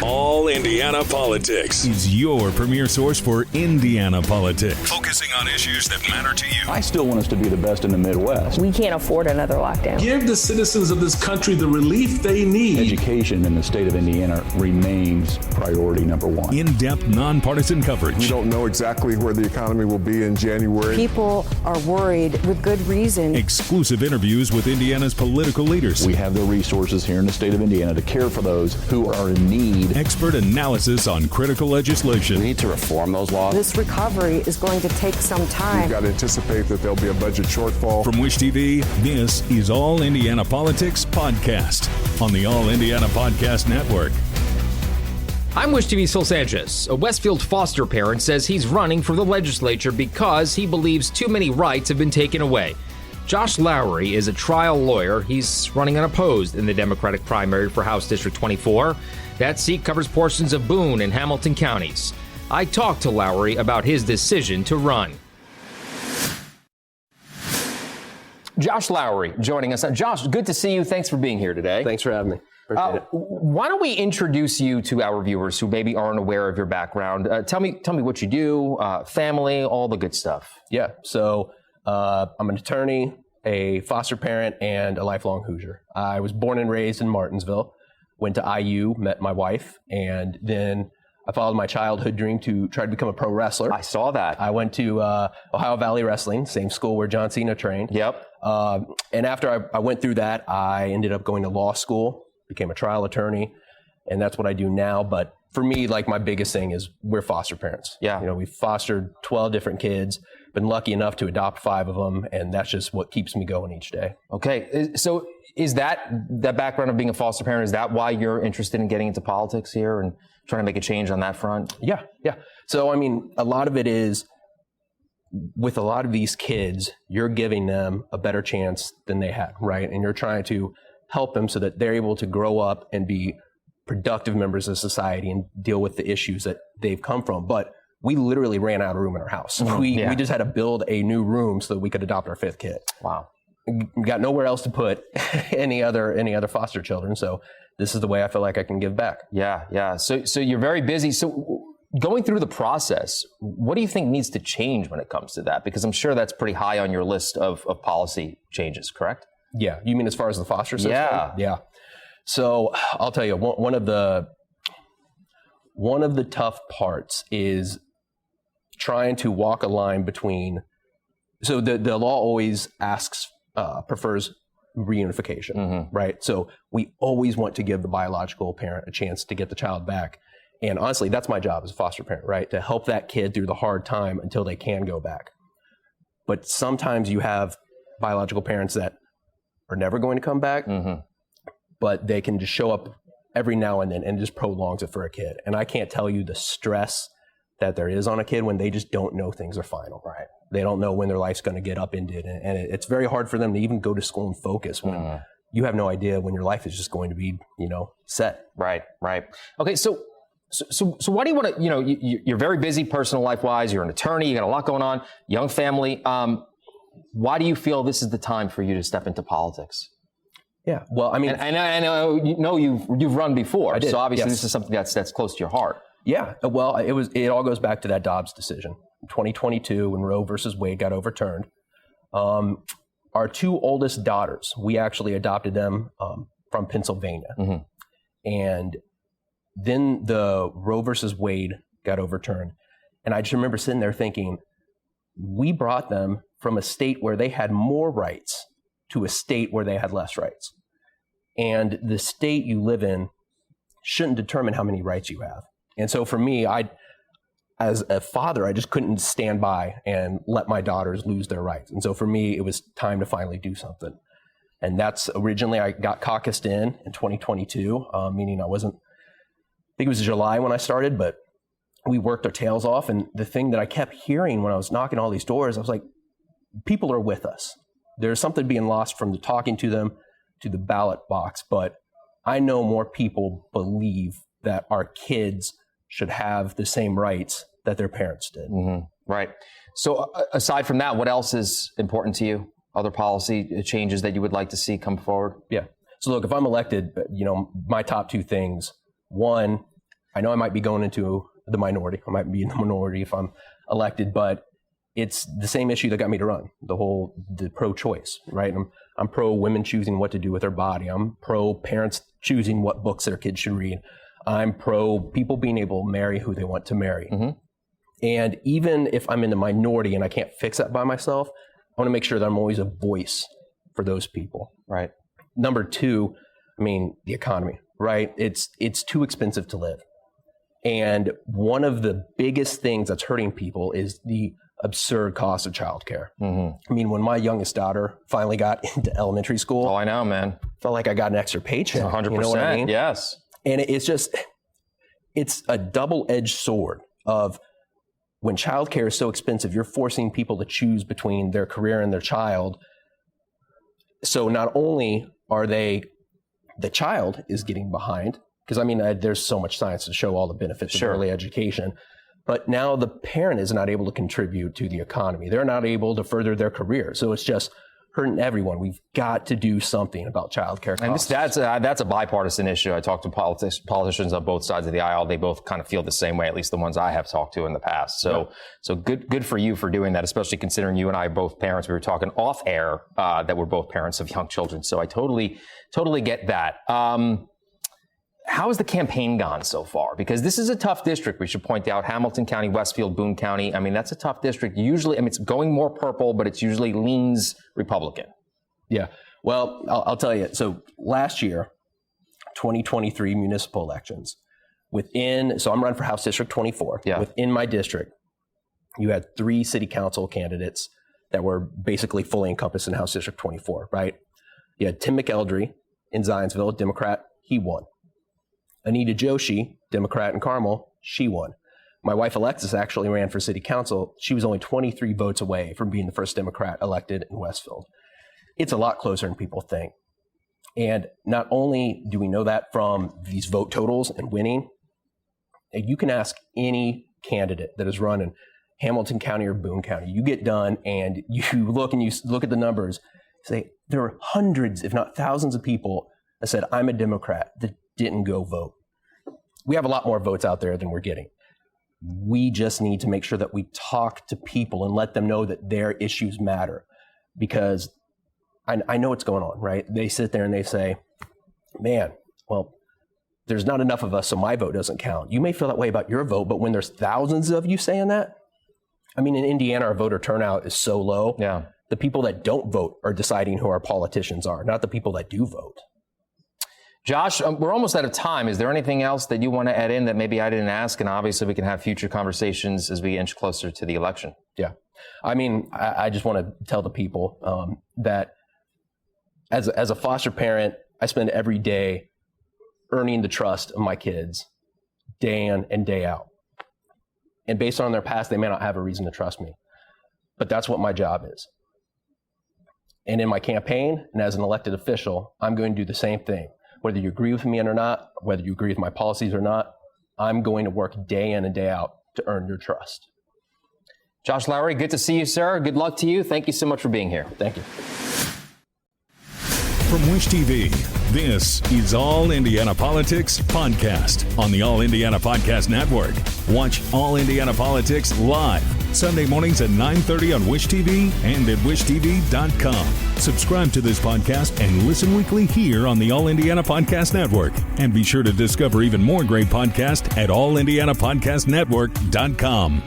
All Indiana Politics is your premier source for Indiana politics, focusing on issues that matter to you. I still want us to be the best in the Midwest. We can't afford another lockdown. Give the citizens of this country the relief they need. Education in the state of Indiana remains priority number one. In-depth, nonpartisan coverage. We don't know exactly where the economy will be in January. People are worried with good reason. Exclusive interviews with Indiana's political leaders. We have the resources here in the state of Indiana to care for those who are in need. Expert analysis on critical legislation. We need to reform those laws. This recovery is going to take some time. We've got to anticipate that there'll be a budget shortfall. From Wish TV, this is All Indiana Politics Podcast on the All Indiana Podcast Network. I'm Wish TV's Phil Sanchez. A Westfield foster parent says he's running for the legislature because he believes too many rights have been taken away. Josh Lowry is a trial lawyer. He's running unopposed in the Democratic primary for House District 24. That seat covers portions of Boone and Hamilton counties. I talked to Lowry about his decision to run. Josh Lowry joining us. Josh, good to see you. Thanks for being here today. Thanks for having me. Appreciate it. Why don't we introduce you to our viewers who maybe aren't aware of your background? Tell me what you do, family, all the good stuff. Yeah. So I'm an attorney, a foster parent, and a lifelong Hoosier. I was born and raised in Martinsville, went to IU, met my wife, and then I followed my childhood dream to try to become a pro wrestler. I saw that. I went to Ohio Valley Wrestling, same school where John Cena trained. Yep. And after I went through that, I ended up going to law school, became a trial attorney, and that's what I do now. But for me, like, my biggest thing is we're foster parents. Yeah. You know, we've fostered 12 different kids, been lucky enough to adopt 5 of them, and that's just what keeps me going each day. Okay. So is that background of being a foster parent, is that why you're interested in getting into politics here and trying to make a change on that front? Yeah. So, I mean, a lot of it is, with a lot of these kids, you're giving them a better chance than they had, right? And you're trying to help them so that they're able to grow up and be productive members of society and deal with the issues that they've come from. But we literally ran out of room in our house. Mm-hmm. We just had to build a new room so that we could adopt our 5th kid. Wow. We got nowhere else to put any other foster children. So this is the way I feel like I can give back. Yeah. So you're very busy. So going through the process, what do you think needs to change when it comes to that? Because I'm sure that's pretty high on your list of policy changes, correct? Yeah. You mean as far as the foster system? Yeah. So I'll tell you, one of the tough parts is trying to walk a line between, so the law always prefers reunification, right? So we always want to give the biological parent a chance to get the child back. And honestly, that's my job as a foster parent, right? To help that kid through the hard time until they can go back. But sometimes you have biological parents that are never going to come back, but they can just show up every now and then, and it just prolongs it for a kid. And I can't tell you the stress that there is on a kid when they just don't know things are final. Right. They don't know when their life's going to get upended. And it's very hard for them to even go to school and focus when you have no idea when your life is just going to be, set. Right. Okay, so why do you want to, you're very busy personal life-wise, you're an attorney, you got a lot going on, young family. Why do you feel this is the time for you to step into politics? Yeah, well, I mean, and I know you've run before, I did, so obviously yes. This is something that's close to your heart. Yeah, well, it all goes back to that Dobbs decision, 2022, when Roe versus Wade got overturned. Our 2 oldest daughters, we actually adopted them from Pennsylvania, and then the Roe versus Wade got overturned, and I just remember sitting there thinking, we brought them from a state where they had more rights to a state where they had less rights. And the state you live in shouldn't determine how many rights you have. And so for me, as a father, I just couldn't stand by and let my daughters lose their rights. And so for me, it was time to finally do something. And that's originally, I got caucused in 2022, meaning I think it was July when I started, but we worked our tails off. And the thing that I kept hearing when I was knocking all these doors, I was like, people are with us. There's something being lost from the talking to them to the ballot box. But I know more people believe that our kids should have the same rights that their parents did. Right. So aside from that, what else is important to you? Other policy changes that you would like to see come forward? Yeah. So look, if I'm elected, my top 2 things, one, I know I might be going into the minority. I might be in the minority if I'm elected, but it's the same issue that got me to run, the pro-choice, right? I'm pro women choosing what to do with their body. I'm pro parents choosing what books their kids should read. I'm pro people being able to marry who they want to marry. Mm-hmm. And even if I'm in the minority and I can't fix that by myself, I want to make sure that I'm always a voice for those people. Right. Number two, the economy, right? It's too expensive to live. And one of the biggest things that's hurting people is the absurd cost of childcare. Mm-hmm. When my youngest daughter finally got into elementary school. Oh, I know, man. Felt like I got an extra paycheck. 100%. You know what I mean? Yes. And it's a double-edged sword of when childcare is so expensive, you're forcing people to choose between their career and their child. So not only are the child is getting behind, because there's so much science to show all the benefits of early education, but now the parent is not able to contribute to the economy. They're not able to further their career. So it's just hurting everyone. We've got to do something about childcare costs. And that's a bipartisan issue. I talked to politicians on both sides of the aisle. They both kind of feel the same way, at least the ones I have talked to in the past. So good for you for doing that, especially considering you and I are both parents. We were talking off air that we're both parents of young children. So I totally get that. How has the campaign gone so far? Because this is a tough district. We should point out Hamilton County, Westfield, Boone County. That's a tough district. Usually, it's going more purple, but it's usually leans Republican. Yeah. Well, I'll tell you. So last year, 2023 municipal elections, so I'm running for House District 24. Yeah. Within my district, you had 3 city council candidates that were basically fully encompassed in House District 24, right? You had Tim McElderry in Zionsville, Democrat. He won. Anita Joshi, Democrat in Carmel, she won. My wife Alexis actually ran for city council. She was only 23 votes away from being the first Democrat elected in Westfield. It's a lot closer than people think. And not only do we know that from these vote totals and winning, you can ask any candidate that is run in Hamilton County or Boone County. You get done and you look at the numbers, say there are hundreds, if not thousands of people that said, I'm a Democrat, that didn't go vote. We have a lot more votes out there than we're getting. We just need to make sure that we talk to people and let them know that their issues matter, because I know what's going on, right? They sit there and they say, man, well, there's not enough of us, so my vote doesn't count. You may feel that way about your vote, but when there's thousands of you saying that, in Indiana, our voter turnout is so low. Yeah. The people that don't vote are deciding who our politicians are, not the people that do vote. Josh, we're almost out of time. Is there anything else that you want to add in that maybe I didn't ask? And obviously we can have future conversations as we inch closer to the election. Yeah. I just want to tell the people that as a foster parent, I spend every day earning the trust of my kids day in and day out. And based on their past, they may not have a reason to trust me. But that's what my job is. And in my campaign and as an elected official, I'm going to do the same thing. Whether you agree with me or not, whether you agree with my policies or not, I'm going to work day in and day out to earn your trust. Josh Lowry, good to see you, sir. Good luck to you. Thank you so much for being here. Thank you. From Wish TV, this is All Indiana Politics Podcast on the All Indiana Podcast Network. Watch All Indiana Politics live Sunday mornings at 9:30 on Wish TV and at wishtv.com. Subscribe to this podcast and listen weekly here on the All Indiana Podcast Network. And be sure to discover even more great podcasts at allindianapodcastnetwork.com.